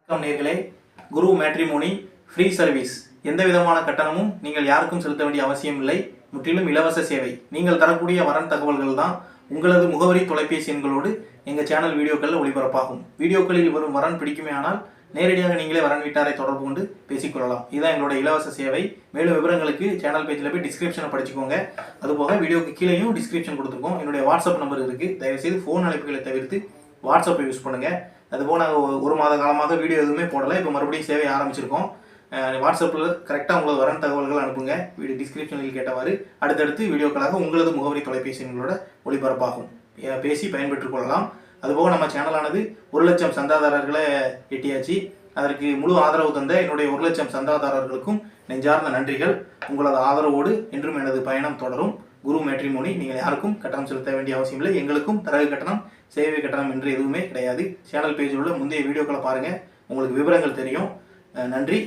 வணக்கம் நேர்களே. குரு matrimony free service. எந்த விதமான கட்டணமும் நீங்கள் யாருக்கும் செலுத்த வேண்டிய அவசியம் இல்லை. முற்றிலும் இலவச சேவை. நீங்கள் தரக்கூடிய வரன் தகவல்கள் தான் உங்களது முகவரி தொலைபேசி எண்களோடு எங்கள் சேனல் வீடியோக்களில் ஒளிபரப்பாகும். வீடியோக்களில் வரும் வரன் பிடிக்குமே ஆனால் நேரடியாக நீங்களே வரன் வீட்டாரை தொடர்பு கொண்டு பேசிக்கொள்ளலாம். இதுதான் எங்களோட இலவச சேவை. மேலும் விவரங்களுக்கு சேனல் பேஜில் போய் டிஸ்கிரிப்ஷனை படிச்சுக்கோங்க. அதுபோக வீடியோக்கு கீழேயும் டிஸ்கிரிப்ஷன் கொடுத்துருக்கோம். என்னுடைய வாட்ஸ்அப் நம்பர் இருக்குது. தயவுசெய்து ஃபோன் அழைப்புகளை தவிர்த்து வாட்ஸ்அப்பை யூஸ் பண்ணுங்கள். அதுபோல் நாங்கள் ஒரு மாத காலமாக வீடியோ எதுவுமே போடலை. இப்போ மறுபடியும் சேவை ஆரம்பிச்சிருக்கோம். வாட்ஸ்அப்பில் கரெக்டாக உங்களது வரன் தகவல்கள் அனுப்புங்க. வீடியோ டிஸ்கிரிப்ஷனில் கேட்டவாறு அடுத்தடுத்து வீடியோக்களாக உங்களது முகவரி தொலைபேசி எண்களோட ஒளிபரப்பாகும். பேசி பயன்பெற்றுக் கொள்ளலாம். அதுபோக நம்ம சேனலானது 1,00,000 சந்தாதாரர்களை எட்டியாச்சு. அதற்கு முழு ஆதரவு தந்த என்னுடைய 1,00,000 சந்தாதாரர்களுக்கும் நெஞ்சார்ந்த நன்றிகள். உங்களது ஆதரவோடு என்றும் எனது பயணம் தொடரும். குரு மேட்ரிமோனி. நீங்கள் யாருக்கும் கட்டணம் செலுத்த வேண்டிய அவசியம் இல்லை. எங்களுக்கும் தரகு கட்டணம், சேவை கட்டணம் என்று எதுவுமே கிடையாது. சேனல் பேஜில் உள்ள முந்தைய வீடியோக்களை பாருங்கள், உங்களுக்கு விவரங்கள் தெரியும். நன்றி.